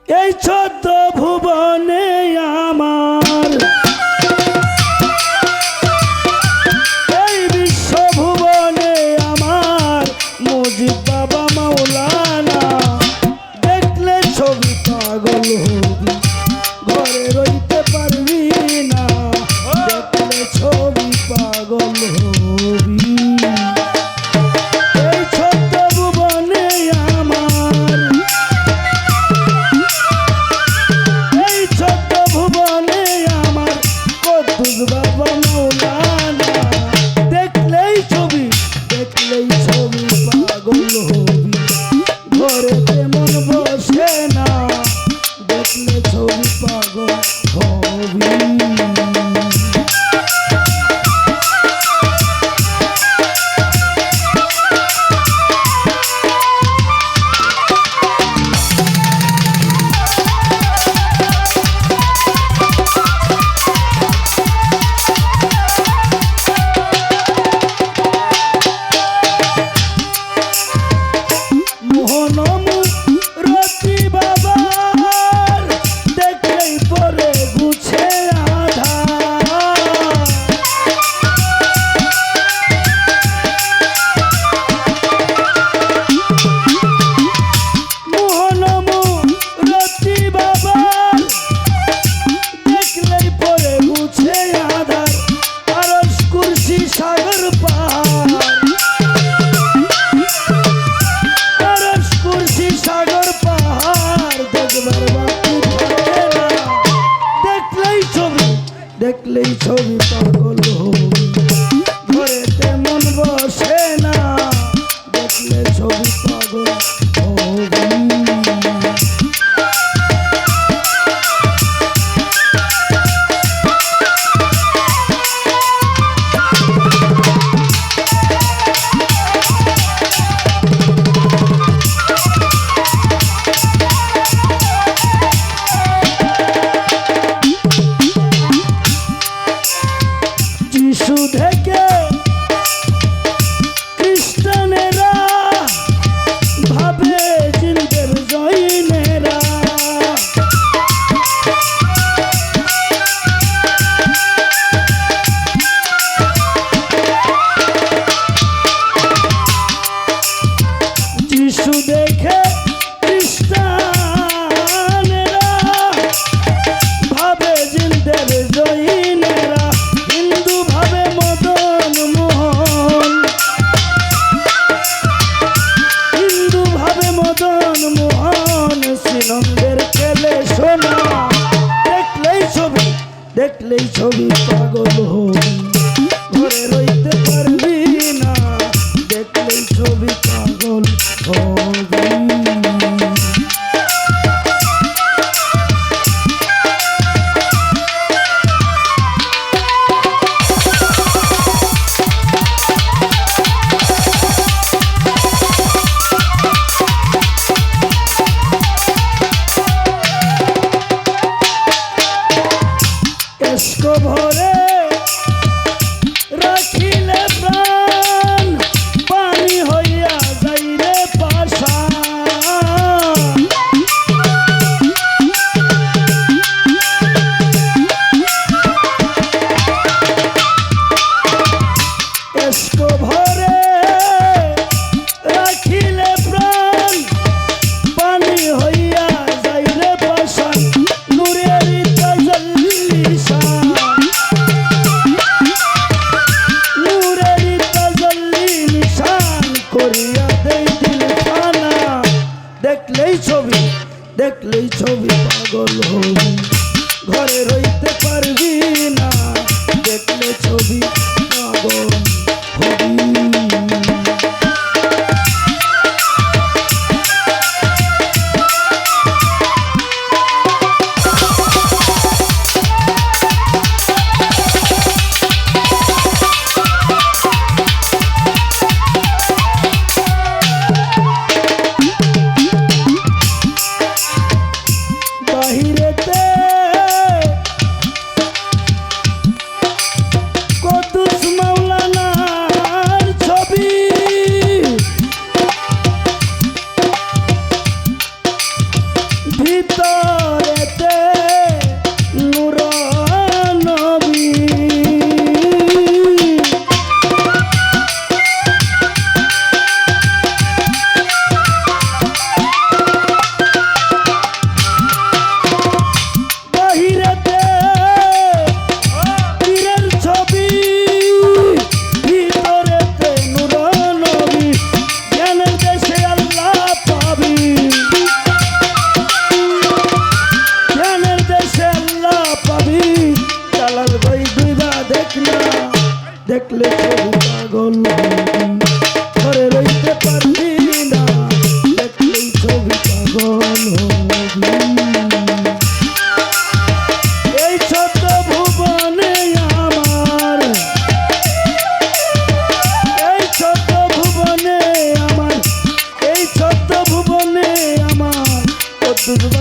এই 14 ভুবনে আমার, এই বিশ্ব ভুবনে আমার মুজিব বাবা মাওলানা। দেখলে ছবি পাগল হবি, ঘরে রইতে পারবি না। দেখলে ছবি পাগল হবি। এই 14 ভুবনে আমার, এই 14 ভুবনে আমার কুদ্দুস বাবা মাওলানা। দেখলেই ছবি পাগল হবি, ঘরেতে মন বসে না। দেখলে ছবি পাগল হবি। মোহনমুরতি বাবার দেখলেই পরে গুছে আধার। মোহনমুরতি বাবার দেখলেই পরে গুছে আধার। আরশ কুরসি সাগর পার, সাগর পাহাড় দেখবার বাকি থাকে না। দেখলেই ছবি পাগল হবি, ঘরেতে মন বসে না। দেখলে ছবি পাগল হবি। যিশু থেকে খ্রিস্টানেরা ভাবে জিন্দের জৈনেরা। যিশু দেখে খ্রিস্টানেরা ভাবে জিন্দের জৈনেরা। হিন্দু ভাবে মদন মোহন, হিন্দু ভাবে মদন মোহন শ্রীনন্দের খেলে সোনা। দেখলেই ছবি পাগল হবি, ঘরে রইতে পারবি না। দেখলেই ছবি পাগল হবি। এস্ক ভরে রাখিলে প্রাণ, পানি হইয়া যাইরে পাষাণ। এস্ক ভরে রাখিলে প্রাণ, পানি হইয়া যাইরে পাষাণ। নূরেরি তাজাল্লি শান, নূরেরি তাজাল্লি নিশান করিয়া দেই দিল খানা। দেখলেই ছবি পাগল হবি, ঘরে রইতে পারবি না। দেখলে ছবি পাগল হবি। বাহিরেতে দুধ